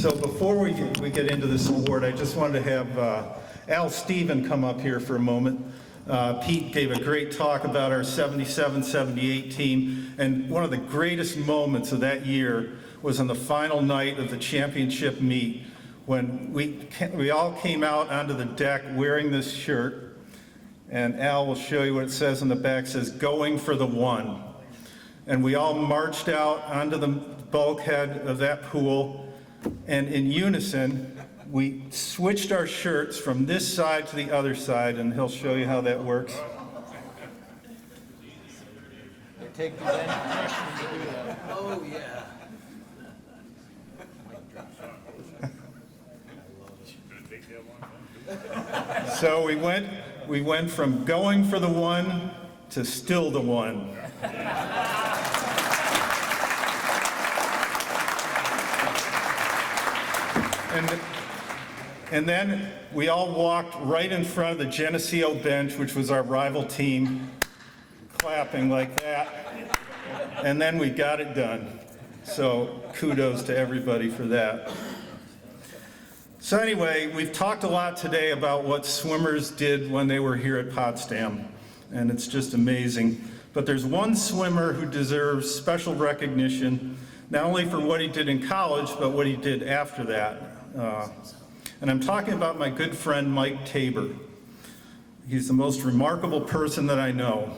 So before we get into this award, I just wanted to have Al Steven come up here for a moment. Pete gave a great talk about our 77-78 team, and one of the greatest moments of that year was on the final night of the championship meet when we all came out onto the deck wearing this shirt, and Al will show you what it says on the back. It says, "Going for the one." And we all marched out onto the bulkhead of that pool, and in unison, we switched our shirts from this side to the other side, and he'll show you how that works. It takes any passion to do that. Oh, yeah. So we went from going for the one to still the one. And then we all walked right in front of the Geneseo bench, which was our rival team, clapping like that. And then we got it done. So kudos to everybody for that. So anyway, we've talked a lot today about what swimmers did when they were here at Potsdam, and it's just amazing. But there's one swimmer who deserves special recognition, not only for what he did in college, but what he did after that. And I'm talking about my good friend Mike Tabor. He's the most remarkable person that I know.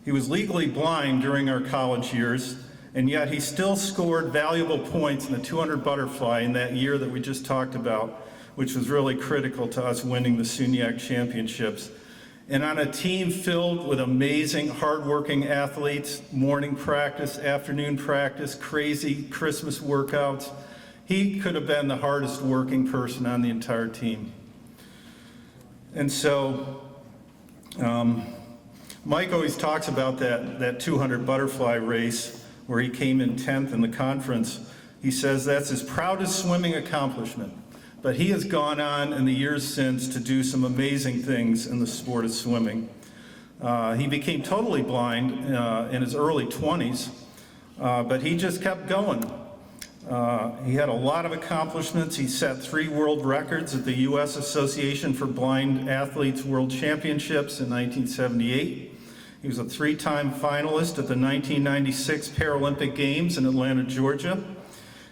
He was legally blind during our college years, and yet he still scored valuable points in the 200 butterfly in that year that we just talked about, which was really critical to us winning the SUNY championships. And on a team filled with amazing, hardworking athletes, morning practice, afternoon practice, crazy Christmas workouts, he could have been the hardest working person on the entire team. And so, Mike always talks about that 200 butterfly race where he came in 10th in the conference. He says that's his proudest swimming accomplishment. But he has gone on in the years since to do some amazing things in the sport of swimming. He became totally blind in his early 20s, but he just kept going. He had a lot of accomplishments. He set 3 world records at the U.S. Association for Blind Athletes World Championships in 1978. He was a 3-time finalist at the 1996 Paralympic Games in Atlanta, Georgia.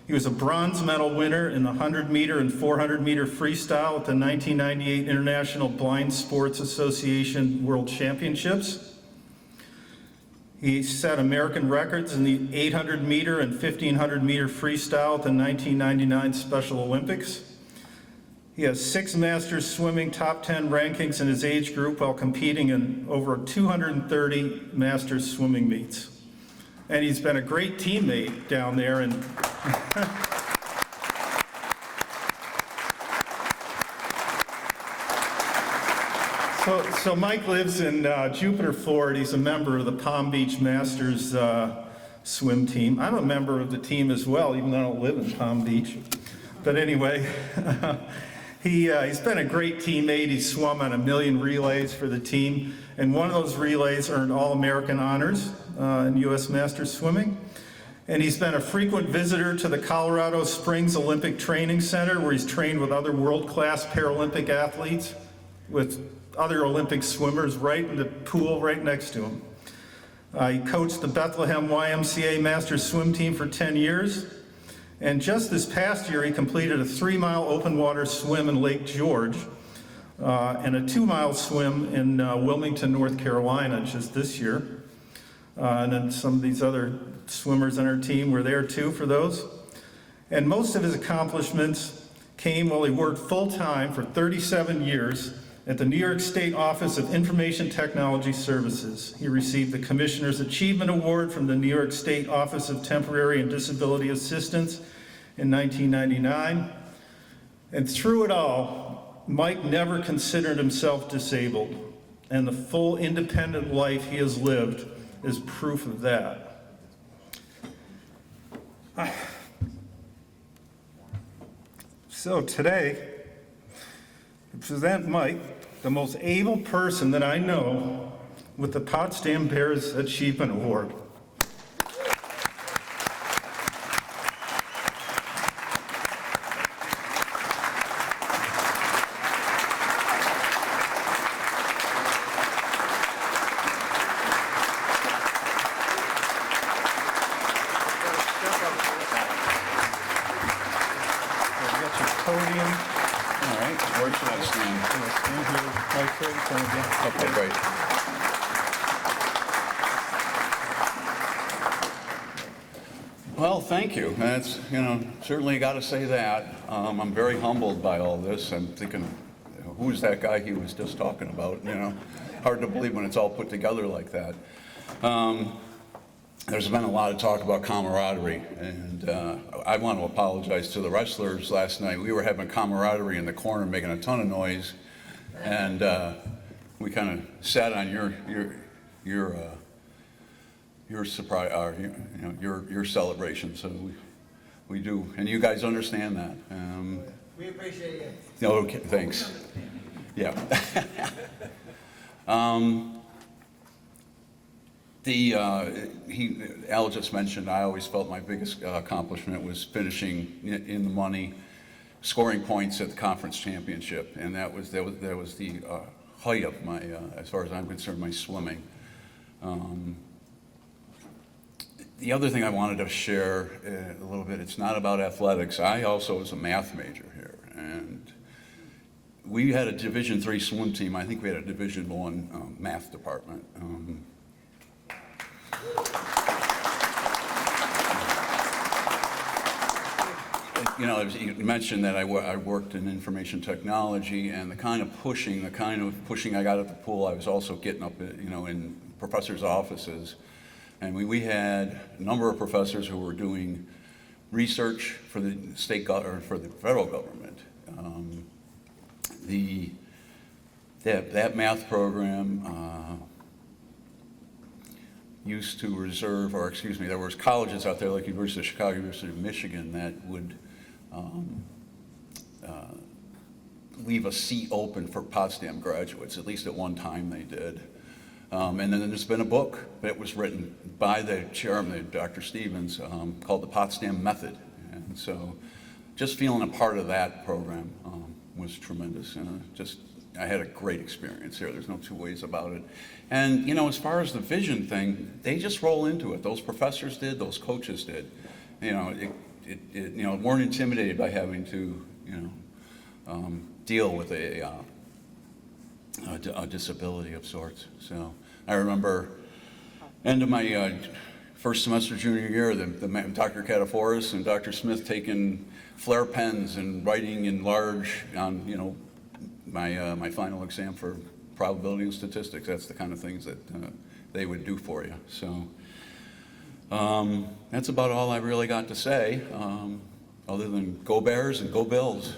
He was a bronze medal winner in the 100-meter and 400-meter freestyle at the 1998 International Blind Sports Association World Championships. He set American records in the 800-meter and 1,500-meter freestyle at the 1999 Special Olympics. He has 6 Masters swimming top 10 rankings in his age group while competing in over 230 Masters swimming meets. And he's been a great teammate down there. And So Mike lives in Jupiter, Florida. He's a member of the Palm Beach Masters swim team. I'm a member of the team as well, even though I don't live in Palm Beach. But anyway, he's been a great teammate. He swum on 1 million relays for the team, and one of those relays earned All-American honors in U.S. Masters swimming. And he's been a frequent visitor to the Colorado Springs Olympic Training Center, where he's trained with other world-class Paralympic athletes, with other Olympic swimmers right in the pool right next to him. He coached the Bethlehem YMCA Masters swim team for 10 years. And just this past year, he completed a 3-mile open water swim in Lake George and a 2-mile swim in Wilmington, North Carolina, just this year. And then some of these other swimmers on our team were there too for those. And most of his accomplishments came while he worked full-time for 37 years at the New York State Office of Information Technology Services. He received the Commissioner's Achievement Award from the New York State Office of Temporary and Disability Assistance in 1999. And through it all, Mike never considered himself disabled, and the full independent life he has lived is proof of that. So today, I present Mike, the most able person that I know, with the Potsdam Bears Achievement Award. Vice Chair, again. Okay, great. Well, thank you. That's, certainly got to say that. I'm very humbled by all this. I'm thinking, who's that guy he was just talking about? Hard to believe when it's all put together like that. There's been a lot of talk about camaraderie, and I want to apologize to the wrestlers last night. We were having camaraderie in the corner, making a ton of noise, and we kind of sat on your surprise, your celebration. So we do, and you guys understand that. We appreciate you. Okay, thanks. Yeah. Al just mentioned, I always felt my biggest accomplishment was finishing in the money, scoring points at the conference championship, and that was the height of my, as far as I'm concerned, my swimming. The other thing I wanted to share a little bit, it's not about athletics. I also was a math major here, and we had a Division III swim team. I think we had a Division I math department. You mentioned that I worked in information technology, and the kind of pushing I got at the pool, I was also getting up, in professors' offices. And we had a number of professors who were doing research for the for the federal government. That math program used to reserve, or excuse me, there was colleges out there like University of Chicago, University of Michigan that would leave a seat open for Potsdam graduates. At least at one time they did. And then there's been a book that was written by the chairman, Dr. Stevens, called The Potsdam Method. And so just feeling a part of that program was tremendous. And I had a great experience here. There's no two ways about it. And, as far as the vision thing, they just roll into it. Those professors did, those coaches did. Weren't intimidated by having to, deal with a disability of sorts. So I remember end of my first semester junior year, Dr. Cataforis and Dr. Smith taking flare pens and writing in large on, my final exam for probability and statistics. That's the kind of things that they would do for you. So that's about all I really got to say, other than go Bears and go Bills.